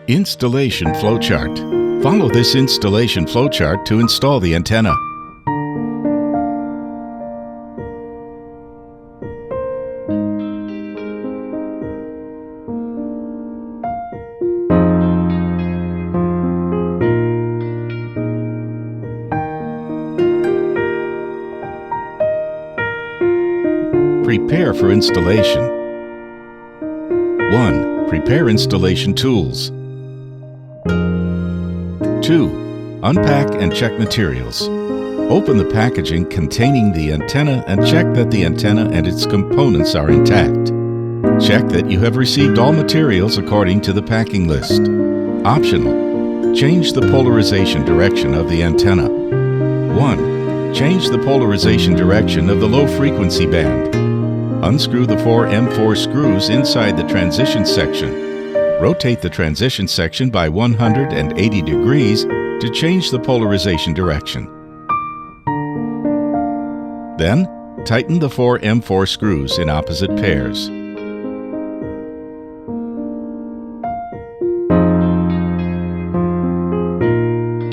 Installation flowchart. Follow this installation flowchart to install the antenna. Prepare for installation. 1. Prepare installation tools. 2. Unpack and check materials. Open the packaging containing the antenna and check that the antenna and its components are intact. Check that you have received all materials according to the packing list. Optional: change the polarization direction of the antenna. 1. Change the polarization direction of the low frequency band. Unscrew the 4 M4 screws inside the transition section. Rotate the transition section by 180 degrees to change the polarization direction. Then, tighten the 4 M4 screws in opposite pairs.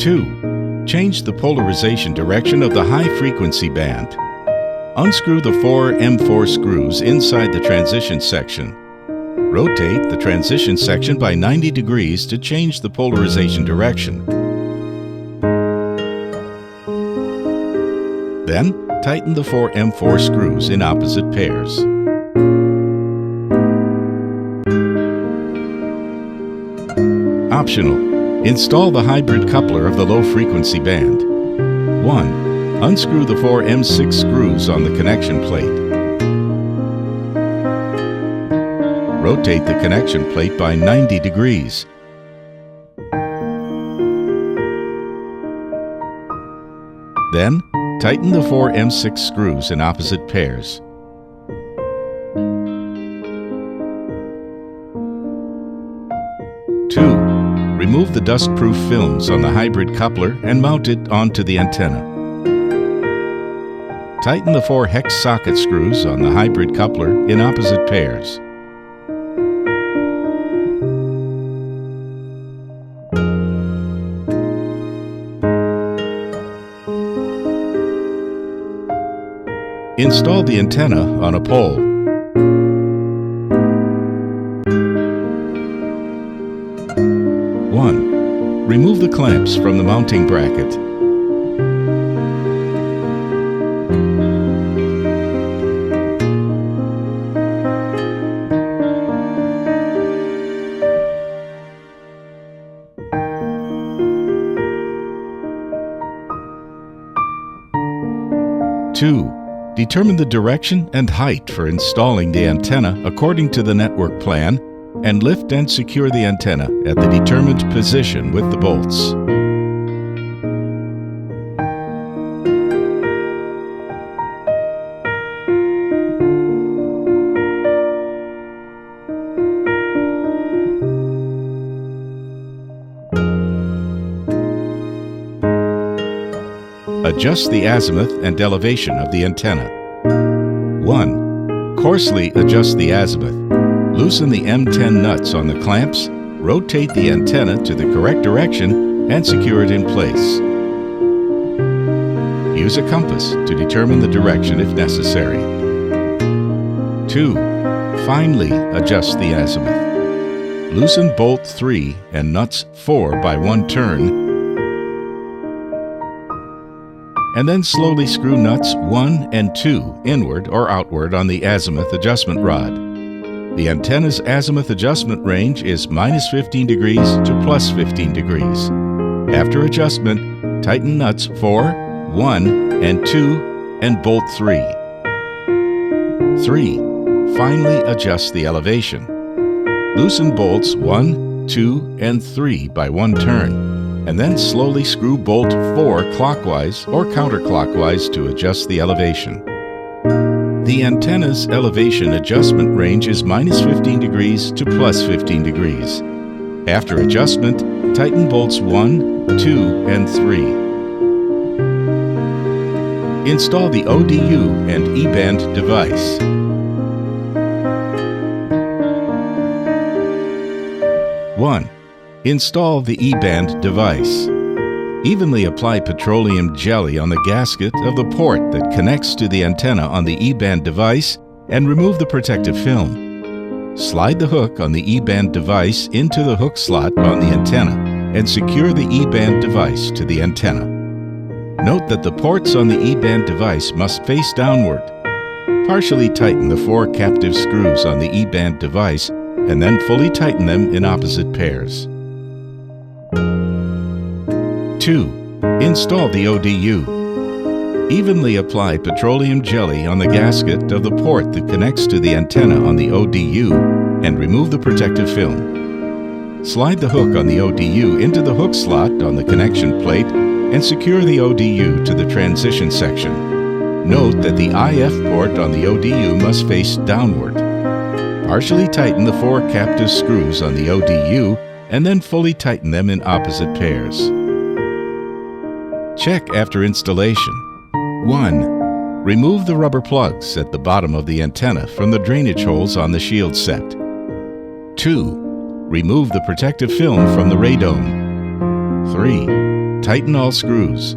2. Change the polarization direction of the high frequency band. Unscrew the 4 M4 screws inside the transition section. Rotate the transition section by 90 degrees to change the polarization direction. Then, tighten the 4 M4 screws in opposite pairs. Optional: install the hybrid coupler of the low frequency band. 1. Unscrew the 4 M6 screws on the connection plate. Rotate the connection plate by 90 degrees. Then, tighten the 4 M6 screws in opposite pairs. Two. Remove the dust-proof films on the hybrid coupler and mount it onto the antenna. Tighten the 4 hex socket screws on the hybrid coupler in opposite pairs. Install the antenna on a pole. Remove the clamps from the mounting bracket. 2. Determine the direction and height for installing the antenna according to the network plan, and lift and secure the antenna at the determined position with the bolts. Adjust the azimuth and elevation of the antenna. 1. Coarsely adjust the azimuth. Loosen the M10 nuts on the clamps, rotate the antenna to the correct direction, and secure it in place. Use a compass to determine the direction if necessary. 2. Finely adjust the azimuth. Loosen bolt 3 and nuts 4 by 1 turn, and then slowly screw nuts 1 and 2 inward or outward on the azimuth adjustment rod. The antenna's azimuth adjustment range is -15 degrees to +15 degrees. After adjustment, tighten nuts 4, 1, and 2, and bolt 3. 3. Finally adjust the elevation. Loosen bolts 1, 2, and 3 by 1 turn, and then slowly screw bolt 4 clockwise or counterclockwise to adjust the elevation. The antenna's elevation adjustment range is -15 degrees to +15 degrees. After adjustment, tighten bolts 1, 2, and 3. Install the ODU and E-band device. 1. Install the E-band device. Evenly apply petroleum jelly on the gasket of the port that connects to the antenna on the E-band device and remove the protective film. Slide the hook on the E-band device into the hook slot on the antenna and secure the E-band device to the antenna. Note that the ports on the E-band device must face downward. Partially tighten the 4 captive screws on the E-band device and then fully tighten them in opposite pairs. 2. Install the ODU. Evenly apply petroleum jelly on the gasket of the port that connects to the antenna on the ODU and remove the protective film. Slide the hook on the ODU into the hook slot on the connection plate and secure the ODU to the transition section. Note that the IF port on the ODU must face downward. Partially tighten the 4 captive screws on the ODU and then fully tighten them in opposite pairs. Check after installation. 1. Remove the rubber plugs at the bottom of the antenna from the drainage holes on the shield set. 2. Remove the protective film from the radome. 3. Tighten all screws.